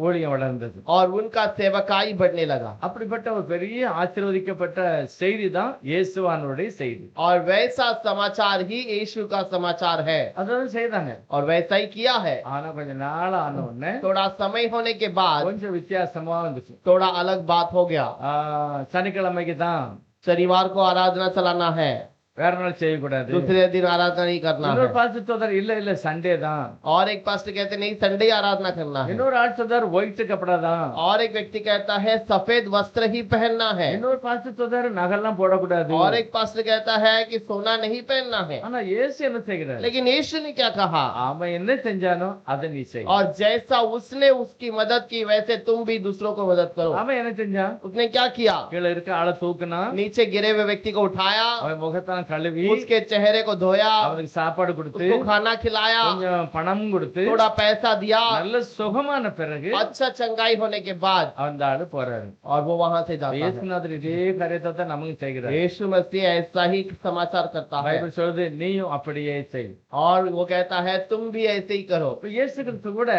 ஊழியம் வளர்ந்தது. और उनका सेवकाई बढ़ने लगा। அப்படிப்பட்ட ஒரு பெரிய ஆசீர்வதிக்கப்பட்ட செய்தி தான் இயேசுவானுடைய செய்தி. और वैसा समाचार ही यीशु का समाचार है அதான் செய்தாங்க. और वैसा ही किया है। ஆனா கொஞ்ச நாள் ஆன உடனே थोड़ा समय होने के बाद கொஞ்சம் வித்தியாசமா வந்துச்சு. थोड़ा अलग बात हो गया। சனிக்கிழமைக்கு தான், शनिवार को आराधना चलाना है, வேற நாள் செய்யக்கூடாது. दूसरे दिन आराधना नहीं करना இன்னொரு है। பாஸ்டர் சொல்றாரு இல்ல இல்ல சண்டே தான். और एक पास्टर कहते नहीं संडे आराधना करना है। இன்னொரு ஆள் சொல்றாரு ஒயிட் கப்படா தான். और एक व्यक्ति कहता है सफेद वस्त्र ही पहनना है। இன்னொரு பாஸ்டர் சொல்றாரு நகெல்லாம் போடக்கூடாது. और एक पास्टर कहता है कि सोना नहीं पहनना है। ஆனா இயேசு என்ன செய்கிறார்? लेकिन यीशु ने क्या कहा? அவன் என்ன செஞ்சானோ அதை நீ செய். और जैसा उसने उसकी मदद की वैसे तुम भी दूसरों को मदद करो। அவன் என்ன செஞ்சான்? उसने क्या किया? கீழே இருக்க ஆளை தூக்குனா, नीचे गिरे हुए व्यक्ति को उठाया, அவன் முகத்தான் கழுவி, उसके चेहरे को धोया, அவனுக்கு சாப்பாடு கொடுத்து, उसको खाना खिलाया, கொஞ்சம் பணம் கொடுத்து, थोड़ा पैसा दिया। நல்ல சுகமான பிறகு अच्छा चंगाई होने के बाद அந்த ஆளு போறாரு. और वो वहां से जाता है। இயேசுநாதர் இதே காரியத்தை தான் நமக்கு செய்கிறார். यीशु मसीह ऐसा ही समाचार करता है பைபிள் சொல்லுது நீயும் அப்படியே செய். और वो कहता है तुम भी ऐसे ही करो। இப்ப இயேசு கிறிஸ்து கூட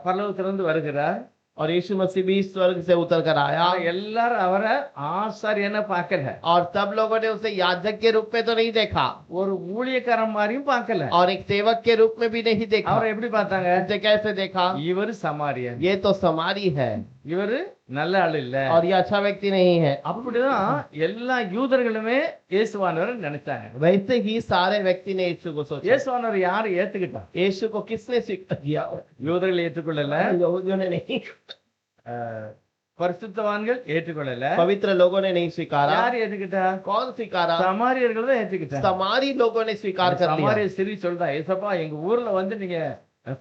பரலோகத்திலிருந்து வருகிறார். और यीशु मसीह भी स्वर्ग से उतर कर आया ஆனா எல்லாரும் அவரை ஆசாரியனை பார்க்கல, और सब लोगों ने उसे याजक के रूप में तो नहीं देखा ஒரு ஊழியக்காரன் மாதிரியும் பார்க்கல. और एक सेवक के रूप में भी नहीं देखा। அவரை எப்படி பார்த்தாங்க? उसे कैसे देखा? இவரு சமாரியன், ये तो समारी है இவரு நல்ல ஆள் இல்ல. और ये अच्छा व्यक्ति नहीं है। அப்படிதான் எல்லா யூதர்களுமே இயேசுவானவர் நினைச்சாங்க. वैसे ही सारे व्यक्ति ने यीशु को सोचा। இயேசுவானவர் யாரு ஏத்துக்கிட்டா? यीशु को किसने स्वीकार किया? யூதர்கள் ஏற்றுக்கொள்ளல, यहूदियों ने नहीं, பரிசுத்தவான்கள் ஏற்றுக்கொள்ளல. पवित्र लोगों ने नहीं स्वीकारा। யார் ஏத்துக்கிட்டா? कौन स्वीकारा? சமாரியர்கள் தான் ஏத்துக்கிட்டாங்க. समारी लोगों ने स्वीकार कर लिया। சமாரிய ஸ்திரீ சொல்றா, ஏசப்பா எங்க ஊர்ல வந்து நீங்க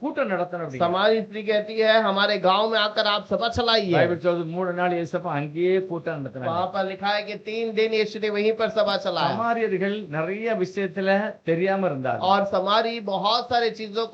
கூட்டம் நடத்தணும் அப்படின்னு. समारी स्त्री कहती है हमारे गांव में आकर आप सभा चलाइए। பைபிள் சொல்லுது 3 நாள் ஏசப்பா அங்கேயே கூட்டம் நடத்தினாங்க. वहां पर लिखा है कि 3 दिन यीशु ने वहीं पर सभा चलाया। சமாரியர்கள் நிறைய விஷயத்துல தெரியாம இருந்தாங்க. और समारी बहुत सारे चीजों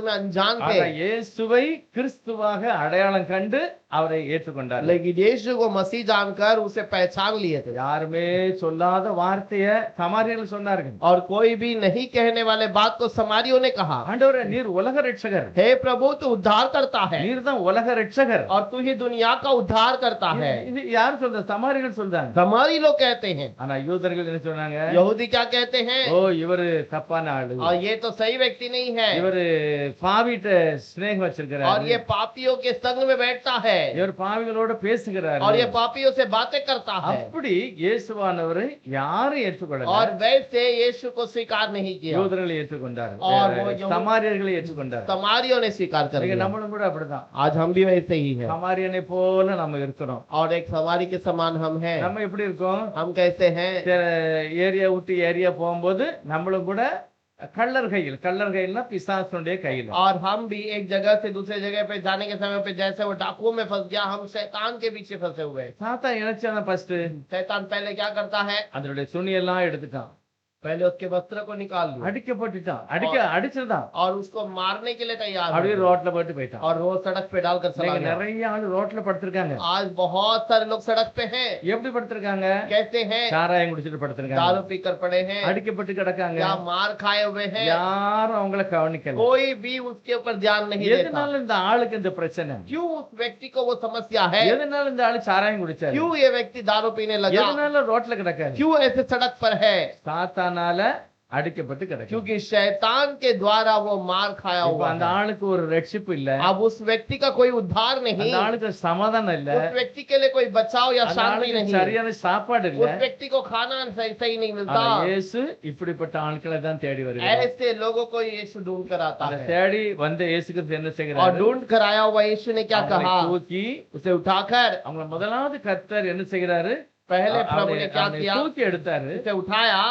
में अनजान थे, ஆனா இயேசுவை கிறிஸ்துவாக அடையாளம் கண்டு அவரை ஏற்றுக்கொண்டார். लेकिन यीशु को मसीह जानकर उसे पहचान लिए थे। யாருமே சொல்லாத வார்த்தைய சமாரியர்கள் சொன்னார்கள். और कोई भी नहीं कहने वाले बात को समारियों ने कहा, ஆண்டவரே நீர் உலக ரட்சகர், हे प्रभु तू उद्धार करता है நீர் தான் உலக ரட்சகர். और तू ही दुनिया का उद्धार करता है। இது யார் சொல்ற? சமாரியர்கள் சொல்றாங்க. समारी लोग कहते हैं। ஆனா யூதர்கள் என்ன சொன்னாங்க? यहूदी क्या कहते हैं? ஓ இவரு தப்பான ஆளு, और ये तो सही व्यक्ति नहीं है, இவரு பாவிட்ட ஸ்நேகம் और வச்சிருக்கிறாரு, ये पापियों के संग में बैठता है, இவர் பாவிகளோட பேசுகிறாரு. और ये पापियों से बातें करता है। அப்படி இயேசுவானவரை யாரும் ஏற்றுக்கொள்ளல. और वैसे यीशु को स्वीकार नहीं किया, யூதர்களை ஏற்றுக்கொண்டார்கள், और वो யहூ- சமாரியர்களை ஏற்றுக்கொண்டார்கள். समारियों ने स्वीकार कर நீங்க लिया। நம்மளும் கூட அப்படிதான். आज हम भी वैसे ही हैं, சமாரியனை போல நம்ம இருக்கிறோம். और एक समारी के समान हम हैं। நம்ம எப்படி இருக்கோம்? हम कैसे हैं? ஏரியா விட்டு ஏரியா போகும்போது நம்மளும் கூட கள்ளர் கையில்னா பிசாசுடைய கையில். और हम भी एक जगह से दूसरे जगह पे जाने के समय पे जैसे वो डाकुओं में फंस गया, हम शैतान के पीछे फंसे हुए हैं। சாத்தா இணைச்சான ஃபர்ஸ்ட் शैतान पहले क्या करता है? அதனுடைய துணியெல்லாம் எடுத்துட்டான், पहले उसके वस्त्र को निकाल लिया அடிக்கப்பட்டுட்டான், அடிச்சிருந்தான், और उसको मारने के लिए तैयार हो அப்படியே गया, ரோட்ல போட்டு போயிட்டான். और वो सड़क पे डालकर चला இன்னைக்கு गया। நிறைய ஆளு ரோட்ல படுத்திருக்காங்க. आज बहुत सारे लोग सड़क पे हैं। எப்படி படுத்திருக்காங்க? कैसे हैं? சாராயம் குடிச்சிட்டு படுத்திருக்காங்க, दारू पीकर पड़े हैं, அடிக்கப்பட்டு கிடக்காங்க. या मार खाए हुए हैं। யாரும் அவங்கள கவனிக்கல. कोई भी उसके ऊपर ध्यान नहीं देता। எதனால இந்த ஆளுக்கு இந்த பிரச்சனை? क्यों उस व्यक्ति को वो समस्या है? எதனால இந்த ஆளு சாராயம் குடிச்சாரு? क्यों ये व्यक्ति दारू पीने लगा? எதனால ரோட்ல கிடக்காரு? क्यों ऐसे सड़क पर है? சாத்தானால அடிக்கப்பட்டு கிடக்கு. क्योंकि शैतान के द्वारा वो मार खाया இப்ப हुआ அந்த है। ஆளுக்கு ஒரு ரட்சிப்பு இல்ல, अब उस व्यक्ति का कोई उद्धार नहीं, அந்த ஆளுக்கு சமாதானம் இல்ல, उस व्यक्ति के लिए कोई बचाव या அந்த शांति ஆளுக்கு नहीं, சரியான சாப்பாடு இல்ல. उस व्यक्ति को खाना सही सही नहीं मिलता। ஆனா இயேசு இப்படிப்பட்ட ஆட்களை தான் தேடி வருகிறார். ऐसे लोगों को यीशु ढूंढ कर आता அந்த है। தேடி வந்த இயேசு கிறிஸ்து என்ன और செய்கிறார்? ढूंढ कर आया हुआ यीशु ने क्या அவங்களை कहा? தூக்கி उसे उठाकर அவங்க முதலாவது கர்த்தர் என்ன செய்கிறாரு? पहले प्रभु ने क्या அவனை किया? தூக்கி எடுத்தாரு, उसे उठाया,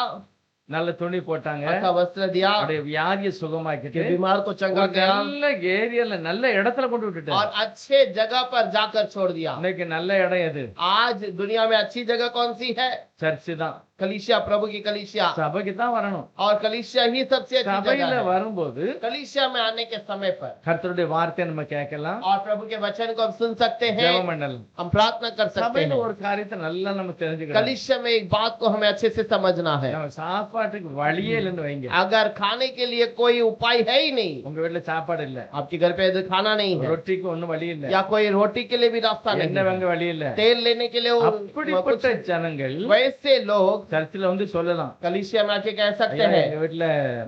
நல்ல துணி போட்டாங்க, अच्छा वस्त्र दिया, அவருடைய வியாதியை कि சுகமாக்கிட்டு बीमार को चंगा ஒரு किया, நல்ல ஏரியால நல்ல இடத்துல கொண்டு விட்டுட்டாரு. और अच्छे जगह पर जाकर छोड़ दिया। இன்னைக்கு நல்ல இடம் எது? आज दुनिया में अच्छी जगह कौन सी है? சர்ச்சு தான். कलीसिया, प्रभु की कलीसिया, சபைக்கு தான் வரணும். और कलीसिया ही सबसे अच्छी சபையில जगह है। வரும்போது कलीसिया में आने के समय पर கர்த்தருடைய வார்த்தையை நம்ம கேட்கலாம், और प्रभु के वचन को हम सुन सकते हैं, ஜெபம் பண்ணலாம். हम प्रार्थना कर सकते சபையில हैं। ஒரு காரியத்தை நல்லா நம்ம தெரிஞ்சுக்கலாம். कलीसिया में एक बात को हमें अच्छे से समझना है। நம்ம சாப்பாடு சாப்பாட்டுக்கு வழியே இல்லைன்னு வைங்க, अगर खाने के लिए कोई उपाय है ही नहीं, உங்க வீட்டுல சாப்பாடு இல்ல, आपके घर पे तो खाना नहीं है, ரொட்டிக்கு ஒண்ணும் வழி இல்ல, या कोई रोटी के लिए भी रास्ता नहीं எண்ணெய் है, வாங்க வழி இல்ல, तेल लेने के लिए அப்படிப்பட்ட ஜனங்கள் वैसे लोग சர்ச்சில் வந்து சொல்லலாம், कलीसिया में आके कह सकते ஐயா, हैं, எங்க வீட்டுல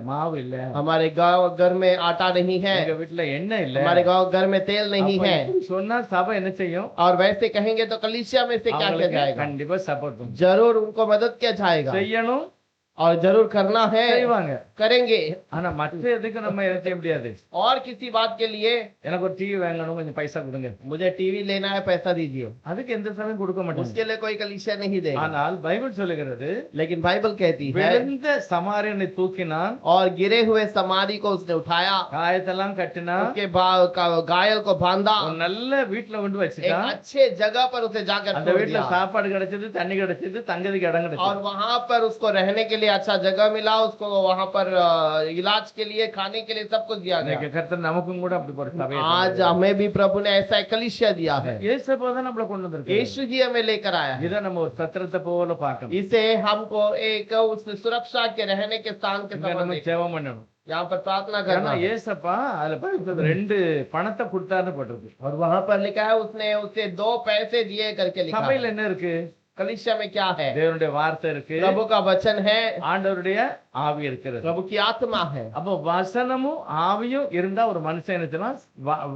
மாவு இல்ல, हमारे गांव घर में आटा नहीं है, எங்க வீட்டுல எண்ணெய் இல்ல. हमारे गांव घर में तेल नहीं அப்ப है, இப்படி சொன்னா சபை என்ன செய்யும்? और वैसे कहेंगे तो कलीसिया में से क्या किया அவங்களுக்கு जाएगा? கண்டிப்பா சப்போர்ட் பண்ணும், जरूर उनको मदद किया जाएगा செய்யணும், और जरूर करना है, செய்வாங்க. करेंगे। ஆனா மற்ற எதுக்கு நம்ம எதை செய்ய முடியாது? और किसी बात के लिए எனக்கு ஒரு டிவி வாங்கணும், கொஞ்சம் பைசா கொடுங்க, मुझे टीवी लेना है, पैसा दीजिए, அதுக்கு எந்த சமயம் கொடுக்க மாட்டோம். उसके लिए कोई कलीसिया नहीं देगा। ஆனால் பைபிள் சொல்லுகிறது, लेकिन बाइबल कहती है, விழுந்த சமாரியனை தூக்கினான், और गिरे हुए समारी को उसने उठाया, காயத்தெல்லாம் கட்டினா, उसके घायल को बांधा, ஒரு நல்ல வீட்டுல கொண்டு एक வச்சுட்டான். अच्छे जगह पर उसे जाकर அந்த छोड़ வீட்டுல दिया, சாப்பாடு கிடைச்சது, தண்ணி கிடைச்சது, தங்கதுக்கு இடம் और கிடைச்சது. वहां पर उसको रहने के लिए अच्छा जगह मिला, उसको वहां पर इलाज के लिए, खाने के लिए सब कुछ दिया இன்னைக்கு गया। கர்த்தர் நமக்கும் கூட அப்படி ஒரு சபையை आज हमें भी प्रभु ने ऐसा एक कलीसिया दिया है, இயேசுப்பா தான் நம்மள கொண்டு வந்திருக்காரு. यीशु ही हमें लेकर आया है। இதை நம்ம ஒரு சத்திரத்தை போல பார்க்கணும். इसे हमको एक उस सुरक्षा के रहने के स्थान के இங்க समान நம்ம देखना। ஜெபம் பண்ணணும். यहाँ पर प्रार्थना ஏன்னா करना है। ஏசப்பா அதுல பைபிள்ல 2 பணத்தை கொடுத்தாருன்னு போட்டிருக்கு. और वहां पर लिखा है उसने उसे 2 पैसे दिए करके लिखा है। சபையில என்ன இருக்கு? कलीसिया में क्या है? தேவனுடைய வார்த்தை இருக்கு, प्रभु का वचन है, ஆண்டவருடைய ஆவி இருக்கிறது. प्रभु की आत्मा है। அப்போ வசனமும் ஆவியும் இருந்தா ஒரு மனுஷன்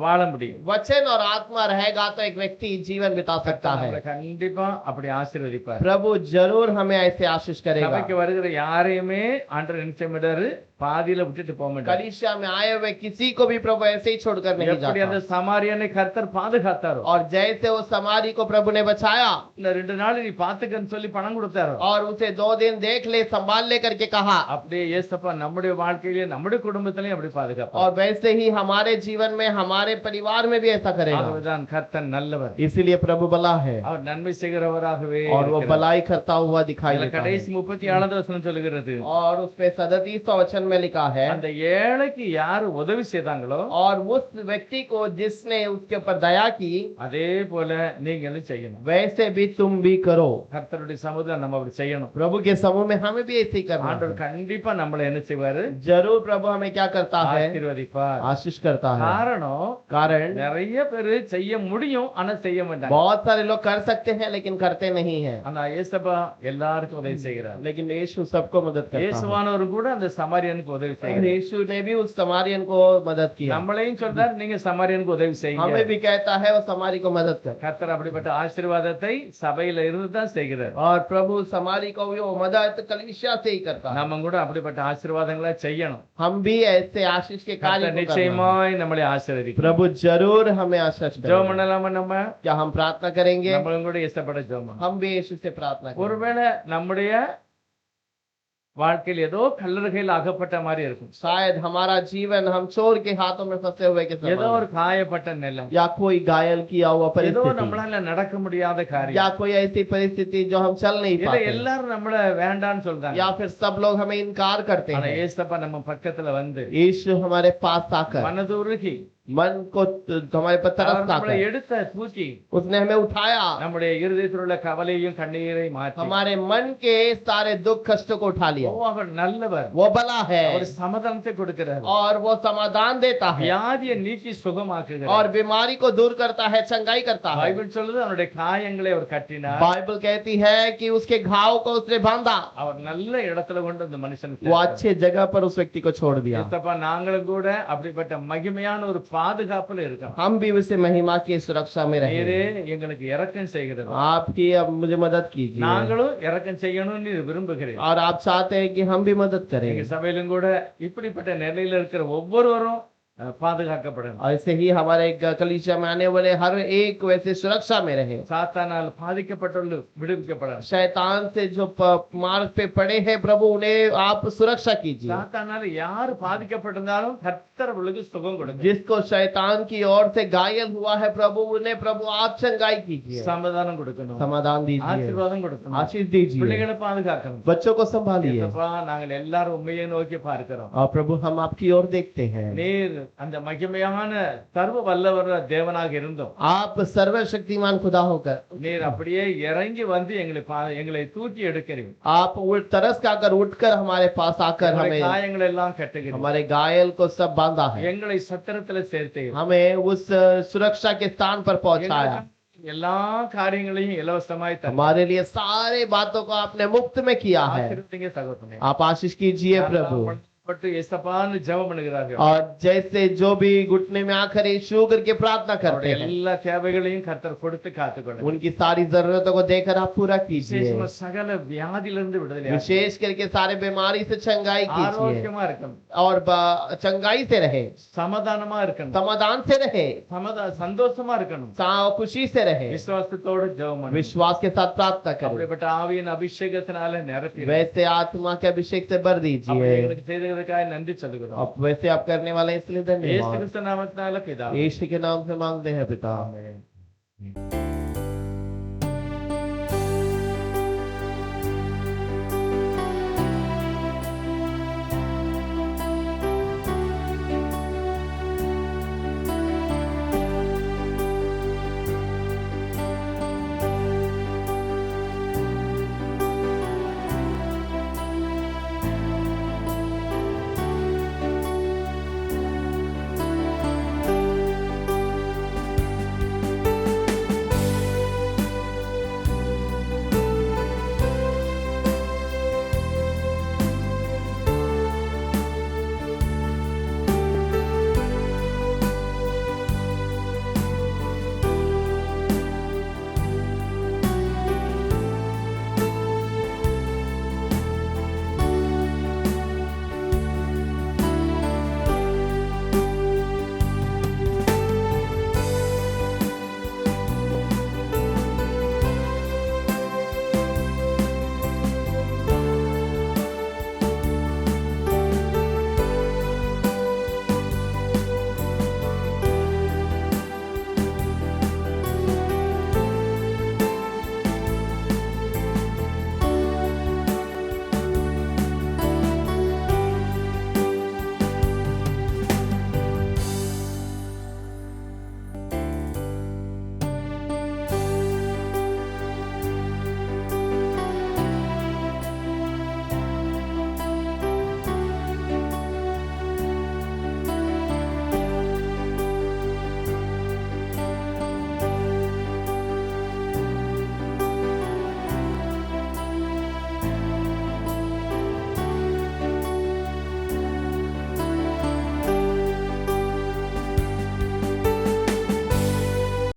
வாழ முடியும். वचन और आत्मा रहेगा तो एक व्यक्ति जीवन बिता सकता है। நம்மளை கண்டிப்பா அப்படி ஆசீர்வதிப்பார். प्रभु जरूर हमें ऐसे आशीष करेगा। சபைக்கு வருகிற யாரையுமே ஆண்டவர் நிச்சயமிடாரு, பாதியில விட்டுட்டு போக மாட்டார். कलीसिया में आए हुए किसी को भी प्रभु ऐसे ही छोड़कर नहीं எப்படி அந்த जाता। சமாரியனை கர்த்தர் பாதுகாத்தாரோ, और जैसे वो समारी को प्रभु ने बचाया இந்த 2 நாள் நீ பாத்துக்கன்னு சொல்லி பணம் கொடுத்தாரோ, और उसे 2 दिन देख ले, संभाल ले करके कहा, அப்படியே ஏசப்பா நம்முடைய வாழ்க்கையிலே நம்முடைய குடும்பத்திலையும் அப்படி பாதுகாப்பார். और वैसे ही हमारे जीवन में, हमारे परिवार में भी ऐसा करेगा। அதுதான் கர்த்தர் நல்லவர், इसीलिए प्रभु भला है அவர் நன்மை செய்கிறவராகவே और वो இருக்கிறார். भलाई करता हुआ दिखाई இதுல देता है। கடைசி 37வது வசனம் சொல்லுகிறது, और उसपे 37वां वचन में लिखा है, அந்த ஏழைக்கு யாரு உதவி செய்தாங்களோ और उस व्यक्ति को जिसने उसके ऊपर दया की, அதே போல நீங்களும் செய்யணும். वैसे भी तुम भी करो। கர்த்தருடைய சமூகத்துல நம்ம அப்படி செய்யணும். प्रभु के समूह में हमें भी ऐसे ही करना ஆண்டவர் है। கண்டிப்பா நம்மளை என்ன செய்வாரு? जरूर प्रभु हमें क्या करता है? ஆசீர்வதிப்பார். आशीष करता है। காரணம் कारण நிறைய பேரு செய்ய முடியும், ஆனா செய்ய மாட்டாங்க. बहुत सारे लोग कर सकते हैं लेकिन करते नहीं है। ஆனா ஏசப்பா எல்லாருக்கும் உதவி செய்கிறார். लेकिन यीशु सबको मदद करता है। இயேசுவானவர் கூட அந்த சமாரியனுக்கு உதவி और செய்கிறார். यीशु ने भी उस समारियन को मदद किया। நம்மளையும் சொல்றார், நீங்க சமாரியனுக்கு உதவி செய்யுங்க. हमें भी कहता है वो समारी को मदद कर। கர்த்தர் அப்படிப்பட்ட ஆசீர்வாதத்தை சபையில இருந்து தான் செய்கிறார். और प्रभु समारी को भी वो मदद कलीसिया से ही करता है। நம்ம கூட அப்படிப்பட்ட ஆசீர்வாதங்களை செய்யணும். हम भी ऐसे आशीष के कार्य கர்த்தர் को करना है। நிச்சயமாய் நம்மளை ஆசீர்வதிப்பார். प्रभु जरूर हमें आशीष ஜெபம் करेगा। பண்ணலாமா? நம்ம क्या हम प्रार्थना करेंगे? நம்மளும் கூட இஷ்டப்பட ஜெபம் பண்ணணும். हम भी यीशु से प्रार्थना करेंगे। ஒருவேளை நம்முடைய வாழ்க்கையில் ஏதோ கல்லறையில் அகப்பட்ட மாதிரி இருக்கும், शायद हमारा जीवन हम चोर के हाथों में फंसे हुए के ஏதோ समान ஒரு காயப்பட்ட நிலம், या कोई घायल किया हुआ ஏதோ परिस्थिति நம்மளால நடக்க முடியாத या காரியம், कोई ऐसी परिस्थिति जो हम चल नहीं இதை पाते எல்லாரும் நம்மள வேண்டான்னு சொல்றாங்க. या फिर सब लोग हमें इनकार करते ஆனா हैं। ஏசப்பா நம்ம பக்கத்துல வந்து यीशु हमारे पास आकर மனதுருகி मन को हमारे पर அவர் तरस நம்மளை आकर எடுத்த தூக்கி उसने हमें उठाया, நம்முடைய இருதயத்தில் உள்ள கவலையும் கண்ணீரை மாற்றி, हमारे मन के सारे दुख कष्टों को उठा लिया। ஓ, அவர் நல்லவர், वो भला है அவர் சமாதானத்தை கொடுக்கிறார், और वो समाधान देता है வியாதியை நீக்கி சுகமாக்குகிறார். और बीमारी को दूर करता है, चंगाई करता है। பைபிள் சொல்லுது அவருடைய காயங்களை அவர் கட்டினார், बाइबल कहती है कि उसके घाव को उसने बांधा, அவர் நல்ல இடத்துல கொண்டு அந்த மனுஷனுக்கு वो अच्छे जगह पर उस व्यक्ति को छोड़ दिया। ஏசப்பா நாங்களும் கூட அப்படிப்பட்ட மகிமையான ஒரு பாதுகாப்புல இருக்கோம். हम भी उसे महिमा की सुरक्षा में रहे। நீரே எங்களுக்கு இரக்கம் செய்கிறது, आपकी अब मुझे मदद कीजिए நாங்களும் இரக்கம் செய்யணும்னு விரும்புகிறேன். और आप चाहते हैं कि हम भी मदद எங்க करें। சபையிலும் கூட இப்படிப்பட்ட நிலையில இருக்கிற ஒவ்வொருவரும் பாதுகாக்கப்படணும். ऐसे ही हमारे कलीसिया में आने वाले हर एक वैसे सुरक्षा में रहे। சாத்தானால் பாதிக்கப்பட்டுள்ள விடுவிக்கப்படணும். शैतान से जो मार्ग पे पड़े हैं प्रभु उन्हें आप सुरक्षा कीजिए। சாத்தானால யாரு பாதிக்கப்பட்டிருந்தாலும் கர்த்தர் அவர்களுக்கு சுகம் கொடுங்க. जिसको शैतान की ओर से घायल हुआ है प्रभु उन्हें प्रभु आप चंगाई कीजिए, சமாதானம் கொடுக்கணும், समाधान दीजिए, ஆசீர்வாதம் கொடுக்கணும், आशीष दीजिए, பிள்ளைகளை பாதுகாக்கணும். बच्चों को संभालिए। ஏசப்பா, நாங்கள் எல்லாரும் உண்மையை நோக்கி பார்க்கிறோம். और प्रभु हम आपकी ओर देखते हैं। நீர் அந்த மகிமையான சர்வ வல்லவர் தேவனாக இருந்தோம் आप सर्वशक्तिमान खुदा होकर நீர் அப்படியே இறங்கி வந்து எங்களை தூக்கி எடுக்கிறீங்க आप तरस खाकर उठकर हमारे पास आकर நம்முடைய हमें காயங்கள் எல்லாம் கட்டுகிறீங்க हमारे घायल को सब बांधा है, எங்களை சத்திரத்துல சேர்த்தீங்க हमें उस सुरक्षा के स्थान पर पहुंचाया, எல்லா காரியங்களையும் இலவசமாய் தந்தீங்க. हमारे लिए सारे बातों को आपने मुफ्त में किया है। ஆசீர்வதிங்க சகோதரனே. आप आशीष कीजिए प्रभु। பட்டு ஏசப்பான்னு ஜெபம் பண்ணுகிறார்கள் और जैसे जो भी घुटने में आकर यीशु करके प्रार्थना करते அவருடைய हैं, எல்லா தேவைகளையும் கர்த்தர் கொடுத்து காத்துக்கொள்ளுங்க उनकी सारी जरूरतों को देकर आप पूरा कीजिए, விசேஷமா சகல வியாதியிலிருந்து விடுதலை विशेष करके सारे बीमारी से चंगाई कीजिए ஆரோக்கியமா இருக்கணும் और चंगाई से रहे, சமாதானமா இருக்கணும் समाधान से रहे, சந்தோஷமா இருக்கணும் खुशी से रहे, விசுவாசத்தோடு ஜெபம் பண்ணுங்க विश्वास के साथ प्रार्थना करें। அப்படிப்பட்ட ஆவியின் அபிஷேகத்தினால நிரப்பி वैसे आत्मा के अभिषेक से भर அப்படி दीजिए। எங்களுக்கு செய்ததற்காக நன்றி சொல்லுகிறோம் अब वैसे आप करने वाले हैं, इसलिए இயேசு धन्यवाद। கிறிஸ்து நாமத்தினால பிதாவே यीशु के नाम से मांगते हैं पिता। ஆமென்